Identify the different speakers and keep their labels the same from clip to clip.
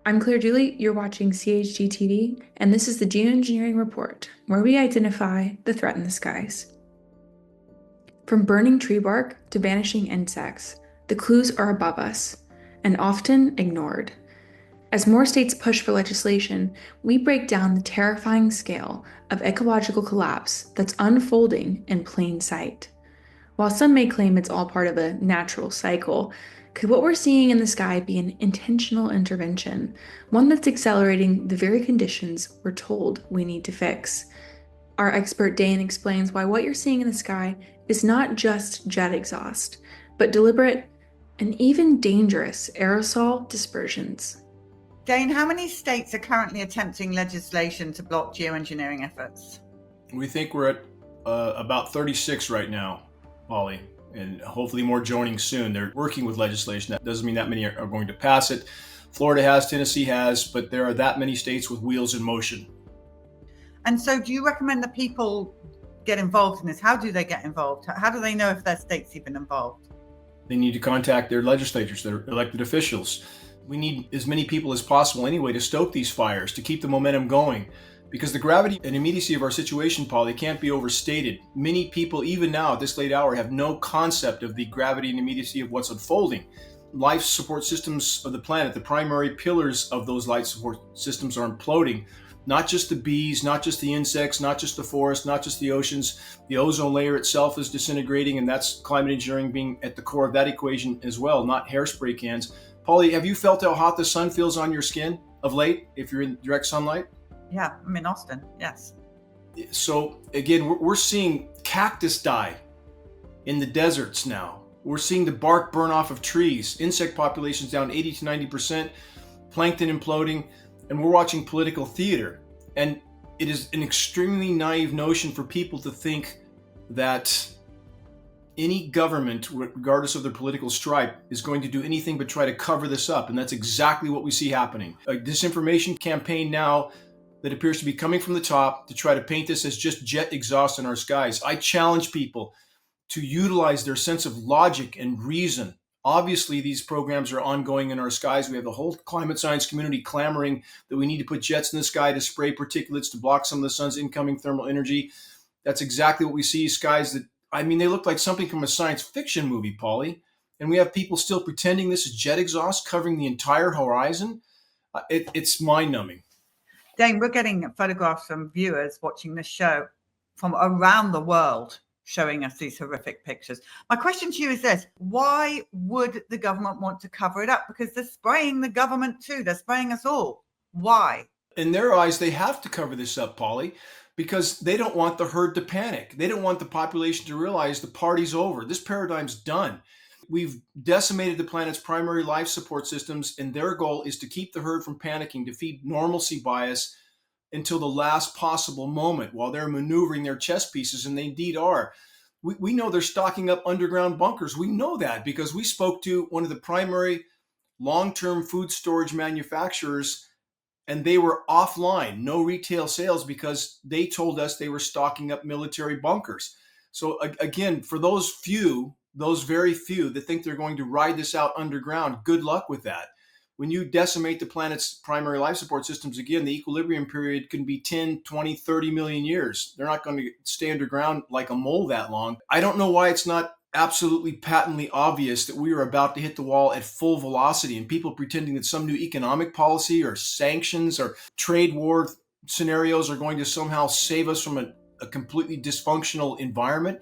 Speaker 1: I'm Claire Dooley, you're watching CHG TV, and this is the Geoengineering Report, where we identify the threat in the skies. From burning tree bark to vanishing insects, the clues are above us, and often ignored. As more states push for legislation, we break down the terrifying scale of ecological collapse that's unfolding in plain sight. While some may claim it's all part of a natural cycle, could what we're seeing in the sky be an intentional intervention, one that's accelerating the very conditions we're told we need to fix? Our expert Dane explains why what you're seeing in the sky is not just jet exhaust, but deliberate and even dangerous aerosol dispersions.
Speaker 2: Dane, how many states are currently attempting legislation to block geoengineering efforts?
Speaker 3: We think we're at about 36 right now, Polly, and hopefully more joining soon. They're working with legislation. That doesn't mean that many are going to pass it. Florida has, Tennessee has, but there are that many states with wheels in motion.
Speaker 2: And so do you recommend that people get involved in this? How do they get involved? How do they know if their state's even involved?
Speaker 3: They need to contact their legislatures, their elected officials. We need as many people as possible anyway to stoke these fires, to keep the momentum going. Because the gravity and immediacy of our situation, Polly, can't be overstated. Many people, even now at this late hour, have no concept of the gravity and immediacy of what's unfolding. Life support systems of the planet, the primary pillars of those life support systems are imploding. Not just the bees, not just the insects, not just the forest, not just the oceans. The ozone layer itself is disintegrating, and that's climate engineering being at the core of that equation as well, not hairspray cans. Polly, have you felt how hot the sun feels on your skin of late if you're in direct sunlight?
Speaker 2: Yeah, I'm in Austin, yes.
Speaker 3: So again, we're seeing cactus die in the deserts now. We're seeing the bark burn off of trees, insect populations down 80 to 90%, plankton imploding, and we're watching political theater. And it is an extremely naive notion for people to think that any government, regardless of their political stripe, is going to do anything but try to cover this up. And that's exactly what we see happening. A disinformation campaign now that appears to be coming from the top to try to paint this as just jet exhaust in our skies. I challenge people to utilize their sense of logic and reason. Obviously, these programs are ongoing in our skies. We have the whole climate science community clamoring that we need to put jets in the sky to spray particulates to block some of the sun's incoming thermal energy. That's exactly what we see, skies that, they look like something from a science fiction movie, Polly. And we have people still pretending this is jet exhaust covering the entire horizon. It's mind-numbing.
Speaker 2: Dane, we're getting photographs from viewers watching this show from around the world showing us these horrific pictures. My question to you is this: why would the government want to cover it up? Because they're spraying the government too. They're spraying us all. Why?
Speaker 3: In their eyes, they have to cover this up, Polly, because they don't want the herd to panic. They don't want the population to realize the party's over. This paradigm's done. We've decimated the planet's primary life support systems, and their goal is to keep the herd from panicking, to feed normalcy bias until the last possible moment while they're maneuvering their chess pieces, and they indeed are. We know they're stocking up underground bunkers. We know that because we spoke to one of the primary long-term food storage manufacturers, and they were offline, no retail sales, because they told us they were stocking up military bunkers. So again, for those very few that think they're going to ride this out underground, good luck with that. When you decimate the planet's primary life support systems, again, the equilibrium period can be 10, 20, 30 million years. They're not going to stay underground like a mole that long. I don't know why it's not absolutely patently obvious that we are about to hit the wall at full velocity, and people pretending that some new economic policy or sanctions or trade war scenarios are going to somehow save us from a completely dysfunctional environment.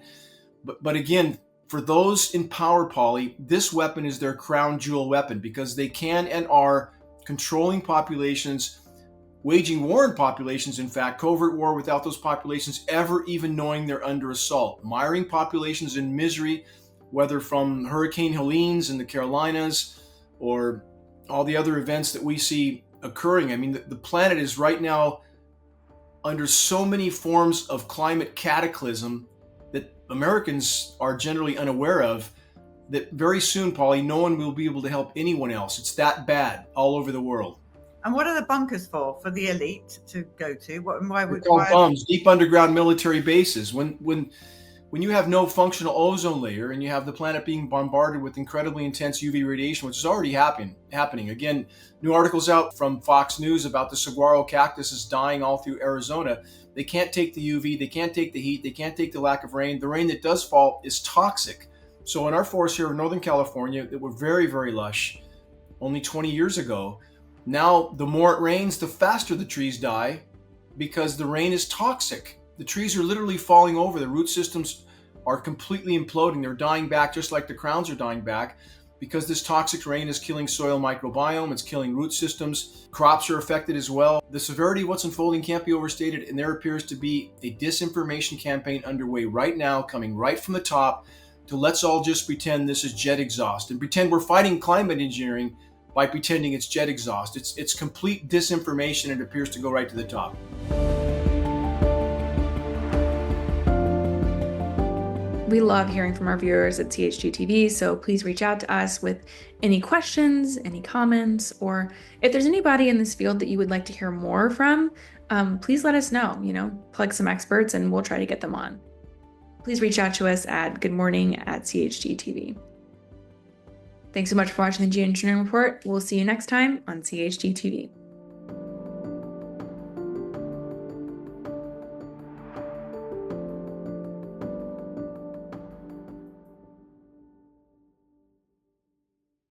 Speaker 3: But again, for those in power, Polly, this weapon is their crown jewel weapon because they can and are controlling populations, waging war in populations, in fact, covert war without those populations ever even knowing they're under assault, miring populations in misery, whether from Hurricane Helene's in the Carolinas or all the other events that we see occurring. The planet is right now under so many forms of climate cataclysm that Americans are generally unaware of, that very soon, Polly, no one will be able to help anyone else. It's that bad all over the world.
Speaker 2: And what are the bunkers for? For the elite to go to? Why would
Speaker 3: bums, deep underground military bases. When when you have no functional ozone layer and you have the planet being bombarded with incredibly intense UV radiation, which is already happening. Again, new articles out from Fox News about the saguaro cactus is dying all through Arizona. They can't take the UV, they can't take the heat, they can't take the lack of rain. The rain that does fall is toxic. So in our forests here in Northern California that were very, very lush only 20 years ago, now the more it rains, the faster the trees die because the rain is toxic. The trees are literally falling over. The root systems are completely imploding. They're dying back just like the crowns are dying back because this toxic rain is killing soil microbiome. It's killing root systems. Crops are affected as well. The severity of what's unfolding can't be overstated, and there appears to be a disinformation campaign underway right now, coming right from the top, to let's all just pretend this is jet exhaust and pretend we're fighting climate engineering by pretending it's jet exhaust. It's complete disinformation, and it appears to go right to the top.
Speaker 1: We love hearing from our viewers at CHGTV, so please reach out to us with any questions, any comments, or if there's anybody in this field that you would like to hear more from, please let us know, plug some experts and we'll try to get them on. Please reach out to us at goodmorning@CHGTV. Thanks so much for watching the Geoengineering Report. We'll see you next time on CHGTV.